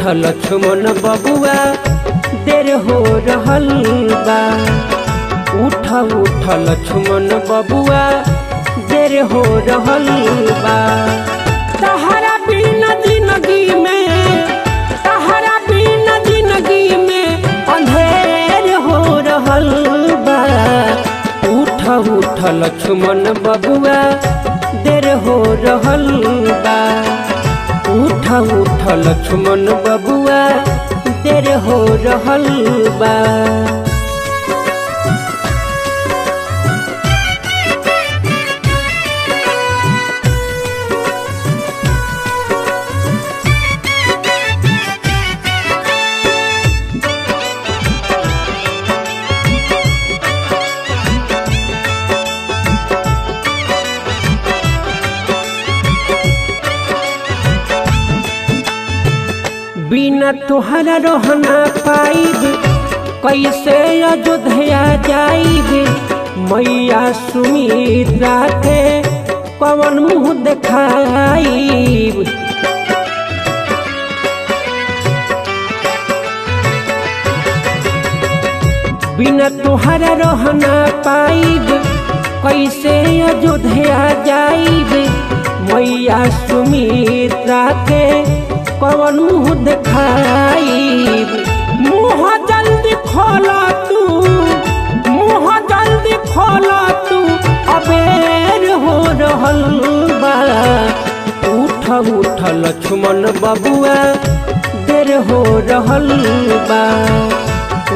लक्ष्मण बबुआ देर हो रहल बा। उठ उठ लक्ष्मण बबुआ देर हो रहल बा। तहरा बिना जिंदगी में, तहरा बिना जिंदगी में अंधेर हो रहल बा। उठ उठ लक्ष्मण बबुआ देर हो रहल बा। उठ उठ लक्ष्मण बबुआ देर हो रहल बा। बिना तुहरा रहना पाइब, कैसे अयोध्या जाइब। मैया सुमित्रा के कवन मुँह देखाइब। बिना तुहरा रहना पाइब, कैसे अयोध्या जाइब। मैया सुमित्रा के कवन मुँह देखाइब। मुँह जल्दी खोला तू, मुँह जल्दी खोला तू, अबेर हो रहल बा। उठ उठ लक्ष्मण बबुआ देर हो रहल बा।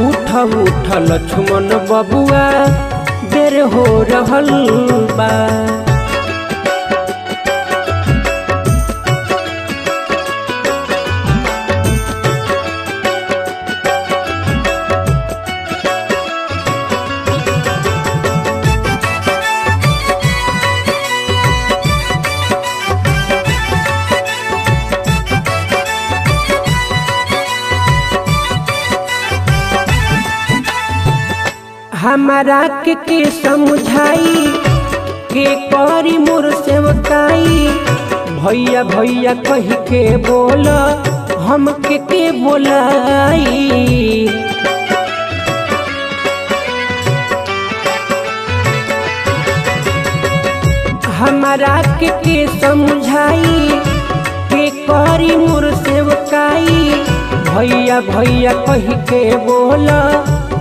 उठ उठ लक्ष्मण बबुआ देर हो रहल बा। हमारा के समझाई के करी मोर सेवकाई। भैया भैया कह के बोल हम के बोलाई। हमारा के समझाई के करी मोर सेवकाई। भैया भैया कह के बोल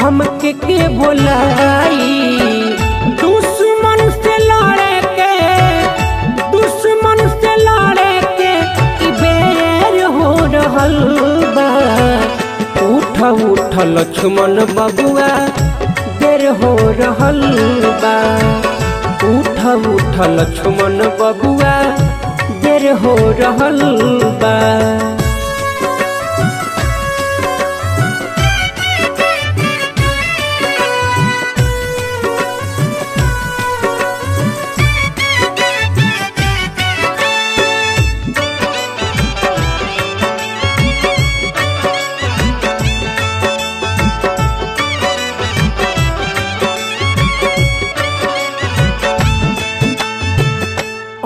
हम के बोलाई। दुश्मन से लड़े के, दुश्मन से लड़े के बेर हो रहल बा। उठ उठ लक्ष्मण बबुआ देर हो रहल बा। उठ उठ लक्ष्मण बबुआ देर हो रहल बा।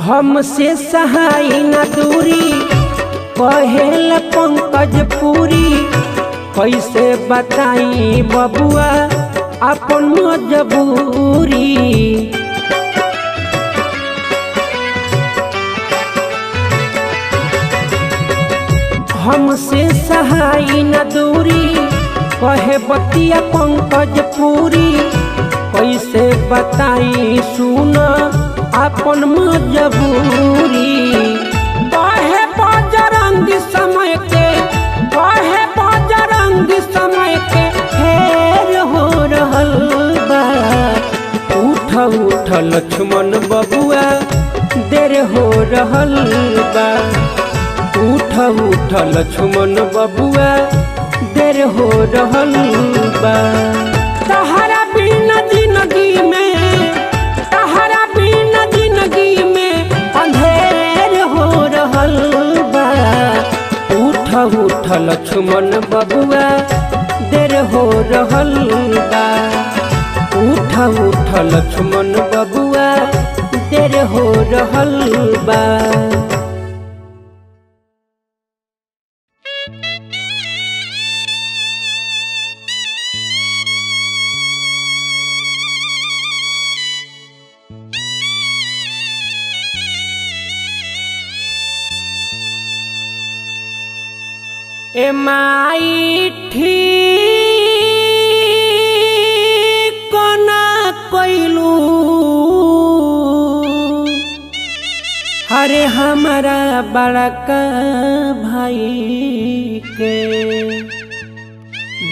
हमसे सहाय न दूरी कहेल पंकज पूरी। कैसे बताई बबुआ अपन मजबूरी। हमसे सहाय न दूरी कहे बतिया पंकज पूरी। कैसे बताई सुन अपन मजबूरी। कहे बजरंगी समय के, कहे बजरंगी समय के फेर हो रहल बा। उठ उठ लक्ष्मण बबुआ देर हो रहल बा। उठ उठ लक्ष्मण बबुआ देर हो रहल बा। तहरा बिना जिंदगी में, तहरा बिना जिंदगी में अंधेर हो रहल बा। उठ उठ लक्ष्मण बबुआ देर हो रहल बा। उठ उठ लक्ष्मण बबुआ देर हो रहल बा। ए माई ठीक ना कइलू अरे हमारा बड़का भाई के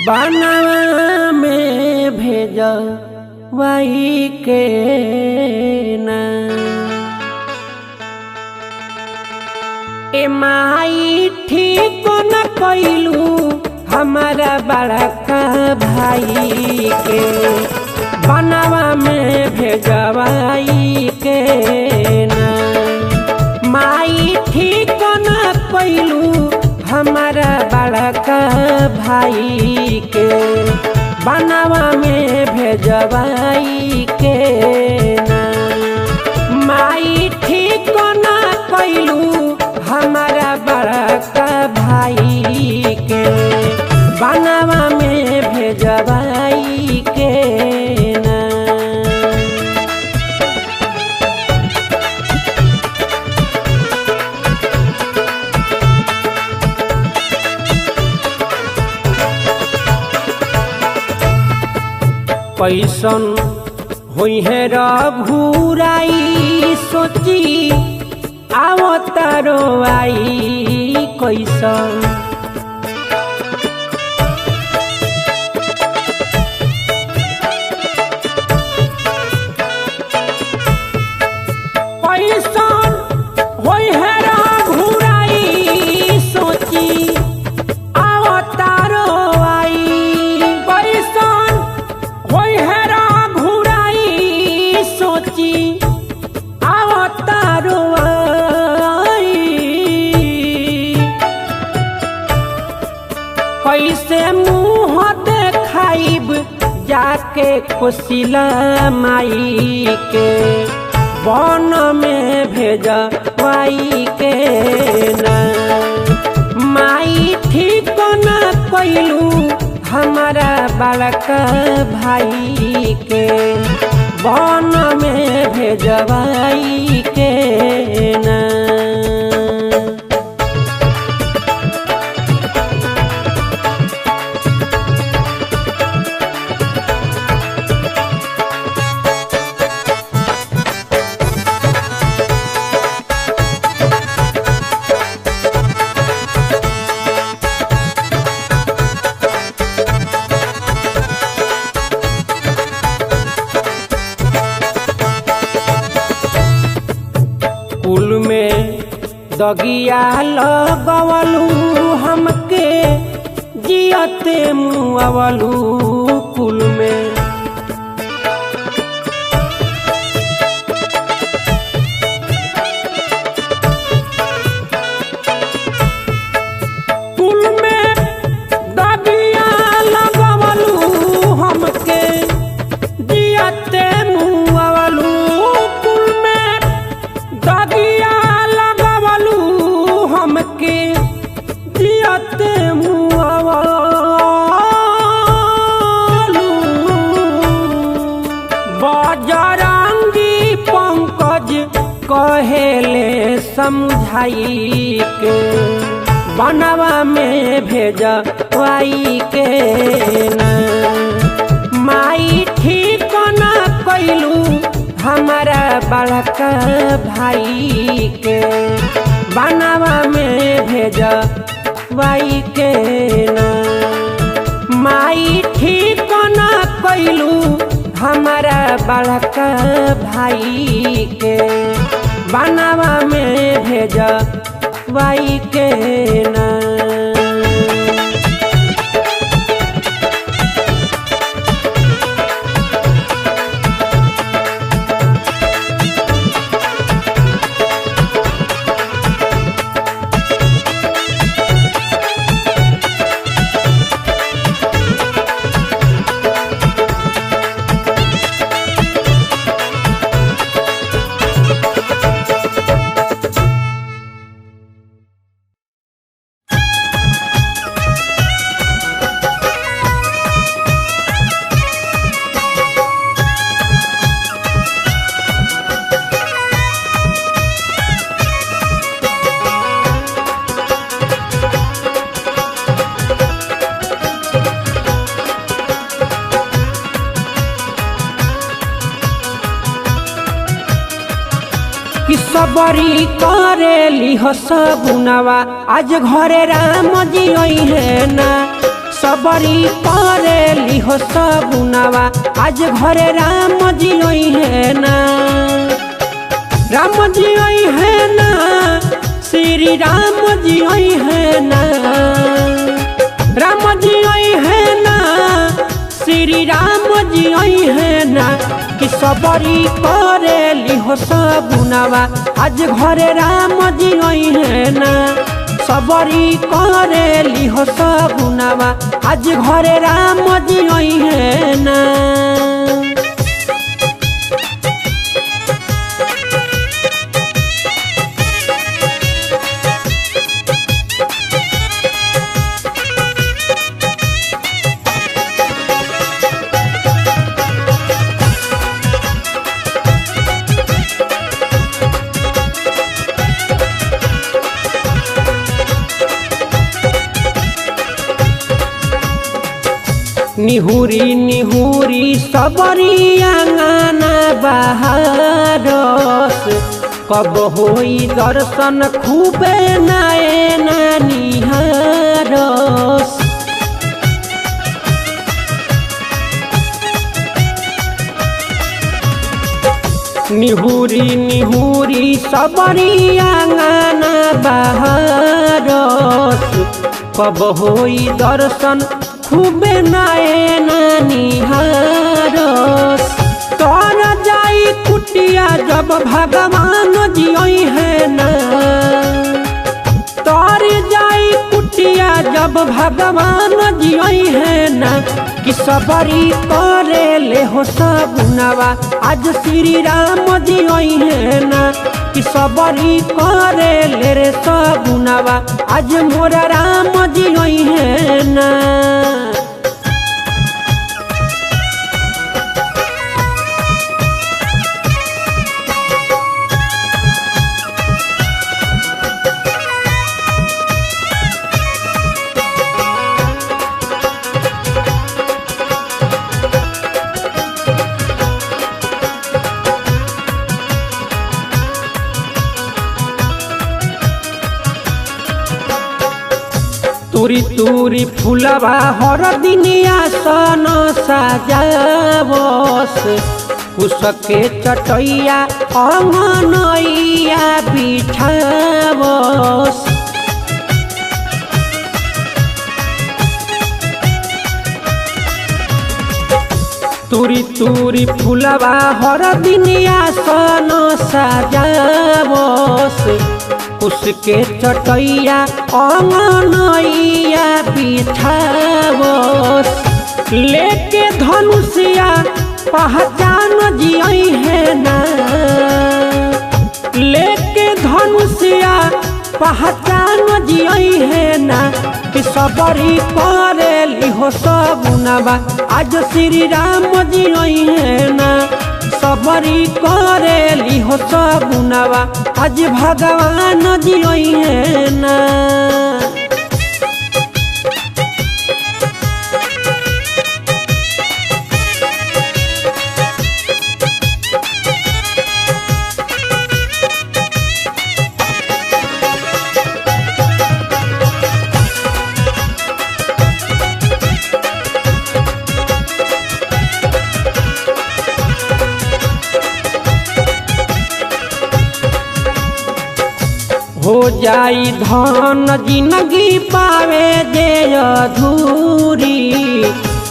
बनवा में भेजवाई के ना ए माई ठीक न कइलू हमारा बड़का भाई के बनवा में भेजवाई के ना माई ठीक न कइलू हमारा बड़का भाई के बनवा में भेजवाई के ना माई ठीक न कइलू हमारा बड़का भाई के बनवा में भेजवाई के ना कैसन होई है रघुराई सोची आवतारो आई कैसन कैसन होई है रघुराई सोची आवतारो आई कैसन होई है रघुराई सोची आवतारो कैसे मुँह देखाइब जाके कोशिला माई के बन में भेजवाई के ना माई ठीक न कइलू हमारा बड़का भाई के बन में भेजवाई के ना कुल में दगिया लगवलू हमके जियते मुआवलू कुल में कुल में दगिया लगवलू हमके जियते मुआवलू कुल में दगिया लगवलू हमके जियते मुआवलू बजरंगी पंकज कहेले समझाई के बनवा में भेजवाई के ना माई ठीक न कइलू हमारा बड़का भाई के बनवा में भेजवाई के ना माई ठीक न कइलू हमारा बड़का भाई के बनवा में भेजवाई के ना। कि सबरी करेली हो सगुनवा आज घरे राम जी आई है ना। सबरी करेली हो सगुनवा आज घरे राम जी आई है ना। राम जी आई है ना, श्री राम जी आई है ना। राम जी आई है ना, श्री राम जी आई है ना। कि सबरी करेली हो सगुनवा आज घरे राम जी आई है ना। सबरी करेली हो सगुनवा आज घरे राम जी आई है ना। निहुरी निहुरी सबरी आंगना बहारस कब होई दर्शन खूबे नयना निहारस। निहुरी निहुरी सबरी आंगना बहारस कब होई दर्शन खूबे नयना निहारस। तर जाई कुटिया जब भगवान जी आई है ना। तर जाई कुटिया जब भगवान जी आई है ना। कि सबरी करेले हो सगुनवा आज श्री राम जी आई है ना। कि सबरी करेले रे सगुनवा आज मोरा राम जी आई है ना। तुरी तुरी फुलवा हर दिन आसन सजावस कुसके चटैया अंगनैया बिछावस। तुरी तुरी फुलवा हर दिन आसन सजावस उसके चटैया अंगनैया बिछावस। लेके धनुषिया पहचान जी आई है ना। लेके धनुषिया पहचान जी आई है ना। कि सबरी करेली हो सगुनवा आज श्री राम जी आई है ना। सबरी करेली हो सगुनवा आज भगवान जी आई है ना। हो जाई धन जिंदगी पावे जे अधूरी।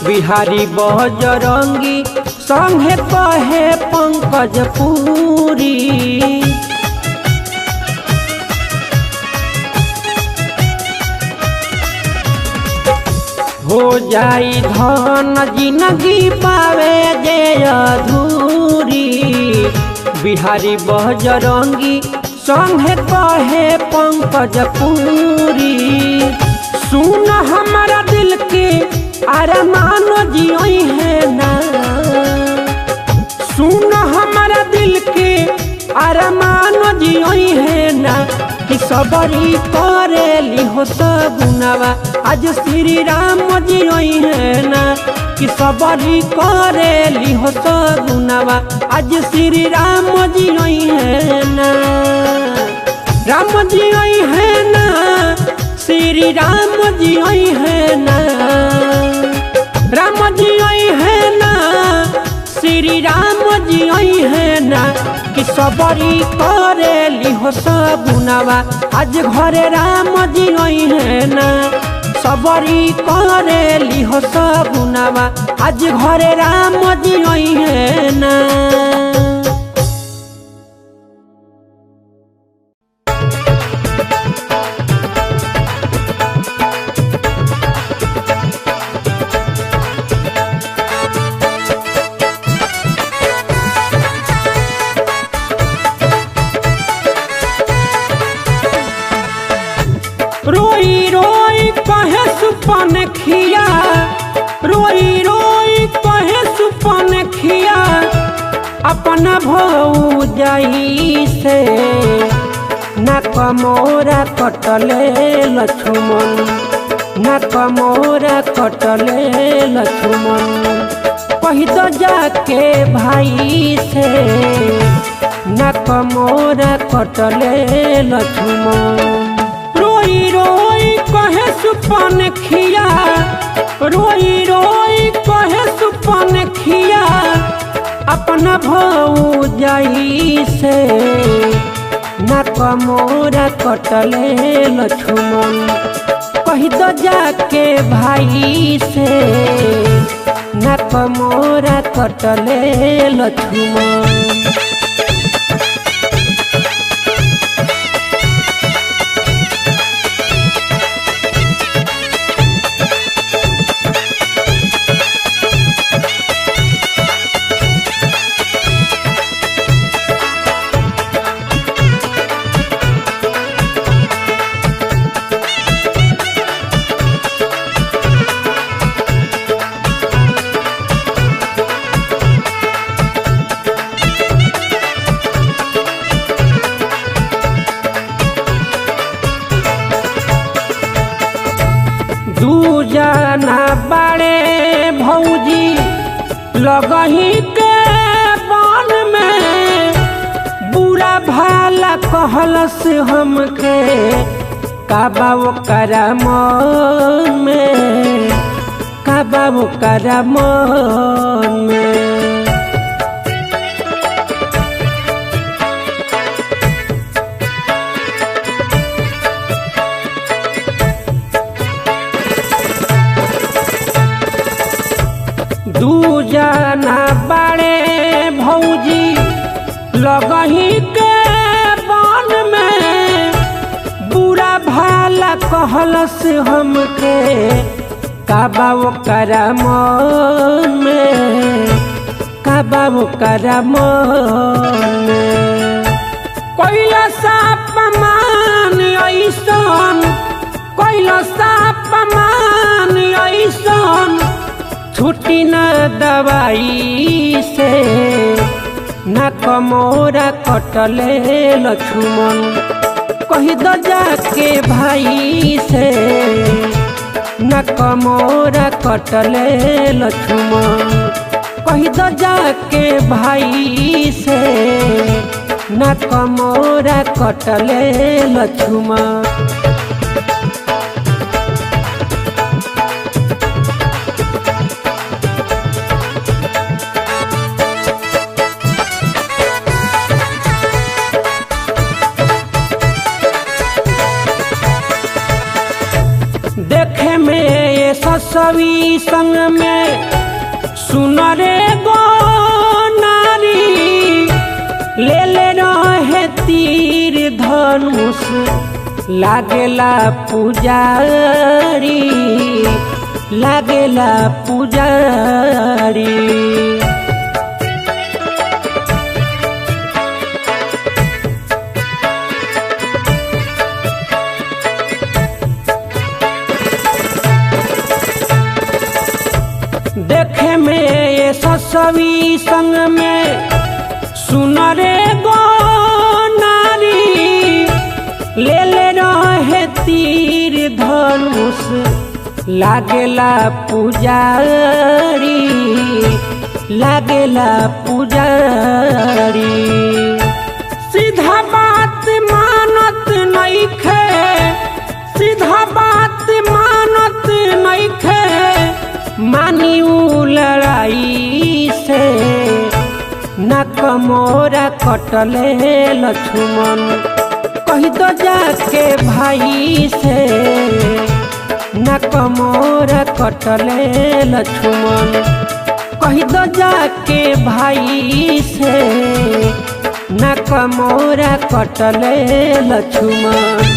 बिहारी बजरंगी संगे कहे पंकज पूरी। हो जाई धन जिंदगी पावे जे अधूरी। बिहारी बजरंगी संगे कहे पंकज पूरी। सुन हमारा दिल के अरमान जी आई है ना। सुन हमारा दिल के अरमान जी आई है ना। कि सबरी करेली हो सगुनवा आज श्री राम जी आई है ना। कि सबरी करेली हो सगुनवा आज श्री राम जी आई है ना। राम जी आई है ना, श्री राम जी आई है ना, राम जी आई है ना, श्री राम जी आई है ना, कि सबरी करेली हो सगुनावा आज घरे राम जी आई है ना, सबरी करेली हो सगुनावा आज घरे राम जी आई है ना। रोई रोई कहे सुपन खिया, रोई रोई कहे सुपन खिया, अपना भौजाई से ना कमोरा कटले लक्ष्मण, ना कमोरा कटले लक्ष्मण, कही तो जाके भाई से ना कमोरा कटले लक्ष्मण। रोई रोई कहे सुपन खिया, रोई रोई कहे सुपन खिया, अपना भौजाई से ना कमोरा कटले लक्ष्मण, कही तो जाके भाई से ना कमोरा कटले लक्ष्मण। दूजना बड़े भौजी लगही के बन में, बुरा भाला कहलस हमके काबा ओकरा मन में, काबा ओकरा मन में। दूजना बड़े भौजी लगही के बन में, बुरा भाला कहलस हमके काबा ओकरा मन में, काबा ओकरा मन में। कोइला साप मान ऐसन, कोइला साप मान ऐसन, छुट्टी न दवाई से न कमोरा कटले लक्ष्मण, कही दो जाके भाई से न कमोरा कटले लक्ष्मण, कही दो जाके भाई से न कमोरा कटले लक्ष्मण। देखे में ये ससवी संग में सुनरे गो नारी, ले ले रहे तीर धनुष लागेला पुजारी, लागेला पुजारी। देखे में ये ससवी संग में सुनरे गो नारी, ले ले रहे तीर धनुष लागेला पुजारी, लागेला पुजारी। सीधा बात मानत कमोरा कटले लक्ष्मण। कही तो जाके भाई से न कमोरा कटले लक्ष्मण। कही तो जाके भाई से न कमोरा कटले लक्ष्मण।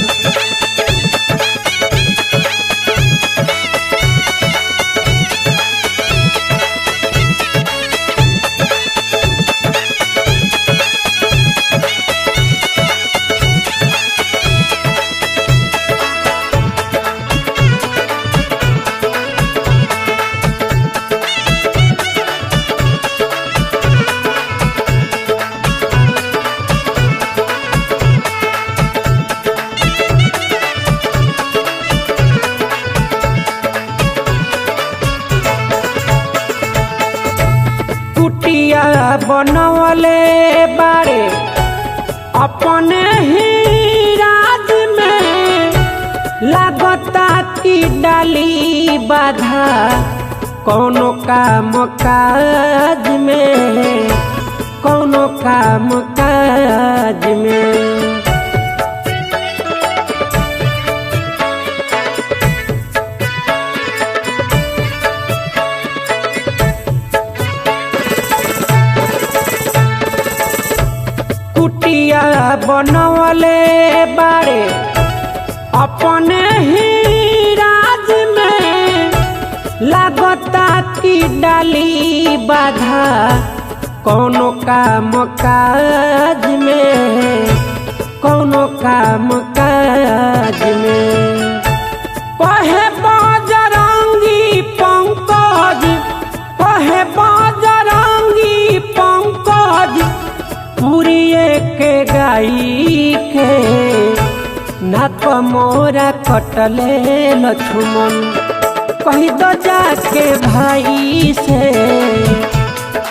कुटिया बनवले बारे अपने ही राज में, लागता की डाली बाधा कौनो काम काज में, कौनो काम काज में। कुटिया बनवले बारे अपने ही राज में, लागता की डाली बाधा कौनो काम काज में, कौनो काम काज में। कहे बजरंगी पंकज, कहे बजरंगी पंकज, पुरिये के गाई के न कमोरा कटले लक्ष्मण। कही दो जाके भाई से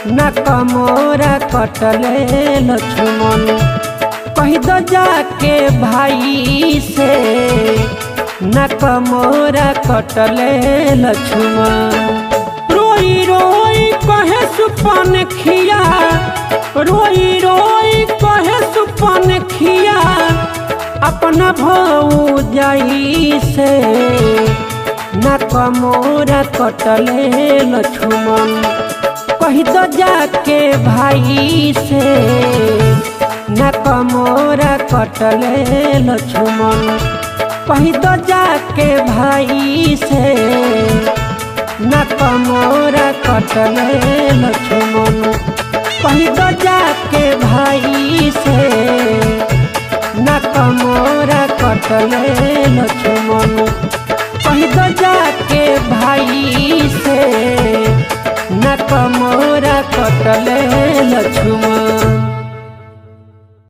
न कमोरा कटले लक्ष्मण। कही दो जाके भाई से न कमोरा कटले लक्ष्मण। रोई रोई कहे सुपन खिया, रोई रोई कहे सुपन खिया, अपना भाऊ जाई से न कमोरा कटले लक्ष्मण। कही दो जाके भाई से न कमोरा कटले लक्ष्मण। कही दो जाके भाई से न कमोरा कटले लक्ष्मण।